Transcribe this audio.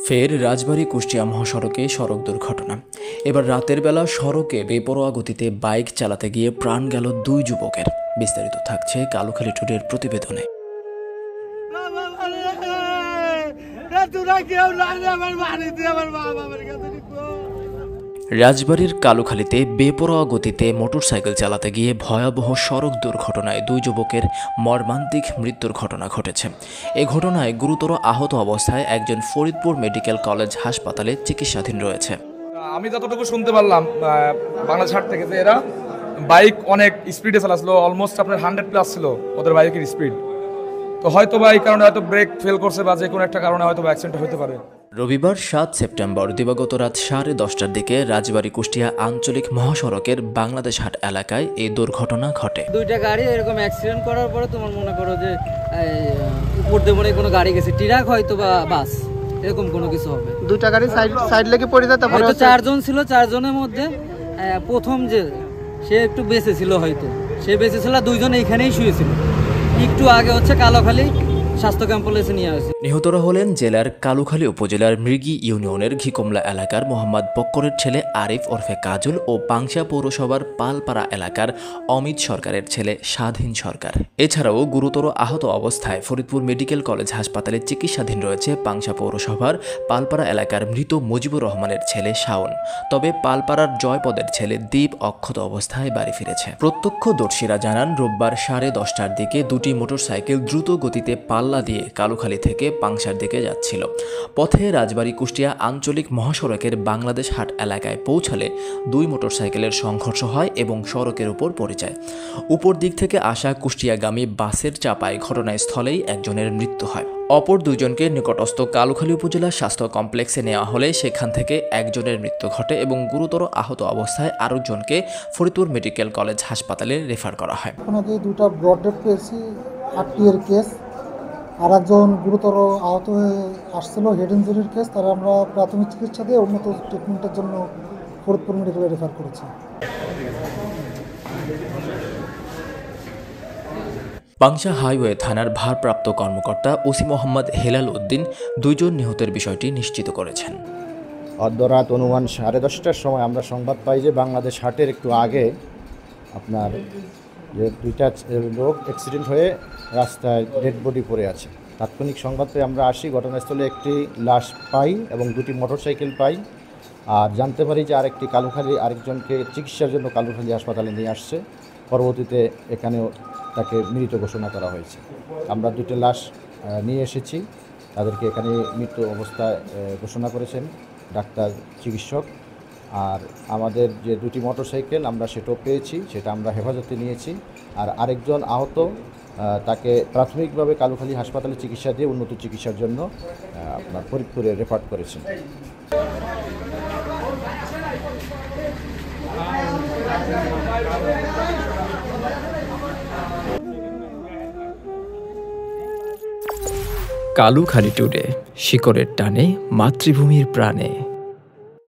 ফের রাজবাড়ী কুষ্টিয়া মহাসড়কে সড়ক দুর্ঘটনা। এবার রাতের বেলা সড়কে বেপরোয়া গতিতে বাইক চালাতে গিয়ে প্রাণ গেল দুই যুবকের। বিস্তারিত থাকছে কালুখালী টুডের প্রতিবেদনে। রাজবাড়ীর কালুখালীতে বেপরোয়া গতিতে মোটরসাইকেল চালাতে গিয়ে ভয়াবহ সড়ক দুর্ঘটনায় দুই যুবকের মর্মান্তিক মৃত্যুর ঘটনা ঘটেছে। এ ঘটনায় গুরুতর আহত অবস্থায় একজন ফরিদপুর মেডিকেল কলেজ হাসপাতালে চিকিৎসাধীন রয়েছে। আমি যতটুকু শুনতে পারলাম বাংলাদেশ হাট থেকে যে এরা বাইক অনেক স্পিডে চালাচ্ছিল, অলমোস্ট আপনার 100+ ছিল ওদের বাইকের স্পিড। তো হয়তো বা এই কারণে হয়তো ব্রেক ফেল করছে বা যে কোনো একটা কারণে হয়তো অ্যাক্সিডেন্ট হতে পারে। রবিবার 7 সেপ্টেম্বর দিবাগত রাত 10:30টার দিকে রাজবাড়ী কুষ্টিয়া আঞ্চলিক মহাসড়কের বাংলাদেশ হাট এলাকায় এই দুর্ঘটনা ঘটে। দুইটা গাড়ি এরকম অ্যাক্সিডেন্ট করার পরে তোমার মনে করো যে উপর দিয়ে মনে কোনো গাড়ি গেছে, ট্রাক হয়তো বা বাস, এরকম কোনো কিছু হবে। দুইটা গাড়ি সাইড লেগে পড়ে যায়। তারপরে হয়তো 4 জন ছিল, 4 জনের মধ্যে প্রথম যে সে একটু বেঁচে ছিল, হয়তো সে বেঁচে ছিল, 2 জন এইখানেই শুয়েছিল। একটু আগে হচ্ছে কালুখালী স্বাস্থ্য কমপ্লেক্সে নিয়ে আসে। নিহতরা হলেন জেলার কালুখালী উপজেলার মৃগী ইউনিয়নের ঘিকমলা এলাকার মোহাম্মদ বক্করের ছেলে আরিফ ওরফে কাজল ও পাংশা পৌরসভার পালপাড়া এলাকার অমিত সরকারের ছেলে স্বাধীন সরকার। এছাড়াও গুরুতর আহত অবস্থায় ফরিদপুর মেডিকেল কলেজ হাসপাতালে চিকিৎসাধীন রয়েছে পাংশা পৌরসভার পালপাড়া এলাকার মৃত মুজিবুর রহমানের ছেলে শাওন। তবে পালপাড়ার জয়পদের ছেলে দীপ অক্ষত অবস্থায় বাড়ি ফিরেছে। প্রত্যক্ষদর্শীরা জানান, রোববার 10:30টার দিকে দুটি মোটরসাইকেল দ্রুত গতিতে পাল্লা দিয়ে কালুখালী থেকে পাংশার দিকে যাচ্ছিল। পথে রাজবাড়ী কুষ্টিয়া আঞ্চলিক মহাসড়কের বাংলাদেশ হাট এলাকায় পৌঁছালে দুই মোটরসাইকেলের সংঘর্ষ হয় এবং সড়কের উপর পড়ে যায়। উপর দিক থেকে আসা কুষ্টিয়াগামী বাসের চাপায় ঘটনাস্থলেই একজনের মৃত্যু হয়। অপর দুইজনকে নিকটস্থ কালুখালী উপজেলা স্বাস্থ্য কমপ্লেক্সে নেওয়া হলে সেখান থেকে একজনের মৃত্যু ঘটে এবং গুরুতর আহত অবস্থায় আরেকজনকে ফরিদপুর মেডিকেল কলেজ হাসপাতালে রেফার করা হয়। দুটো ব্রড ডেথ পেয়েছি, 8 কেস। আর একজন গুরুতর আহত হয়ে আসছিল, হেড ইঞ্জুরির কেস। তারা আমরা প্রাথমিক চিকিৎসা দিয়ে উন্নত ট্রিটমেন্টের জন্য ফরিদপুর মেডিকেলে রেফার করেছি। পাংশা হাইওয়ে থানার ভারপ্রাপ্ত কর্মকর্তা ওসি মোহাম্মদ হেলাল উদ্দিন দুইজন নিহতের বিষয়টি নিশ্চিত করেছেন। অর্ধরাত অনুমান 10:30টার সময় আমরা সংবাদ পাই যে বাংলাদেশ হাটের একটু আগে আপনার যে দুইটা লোক অ্যাক্সিডেন্ট হয়ে রাস্তায় ডেড বডি পড়ে আছে। তাৎক্ষণিক সংবাদ পেয়ে আমরা আসি, ঘটনাস্থলে একটি লাশ পাই এবং দুটি মোটরসাইকেল পাই। আর জানতে পারি যে আরেকটি আরেকজনকে চিকিৎসার জন্য কালুখালী হাসপাতালে নিয়ে আসছে। পরবর্তীতে এখানেও তাকে মৃত ঘোষণা করা হয়েছে। আমরা দুটি লাশ নিয়ে এসেছি, তাদেরকে এখানে মৃত অবস্থায় ঘোষণা করেছেন ডাক্তার, চিকিৎসক। আর আমাদের যে দুটি মোটরসাইকেল আমরা সেটাও পেয়েছি, সেটা আমরা হেফাজতে নিয়েছি। আর আরেকজন আহত, তাকে প্রাথমিকভাবে কালুখালী হাসপাতালে চিকিৎসা দিয়ে উন্নত চিকিৎসার জন্য আপনার ফরিদপুরে রেফার করেছেন। কালুখালী টুডে, শিকড়ের টানে মাতৃভূমির প্রাণে।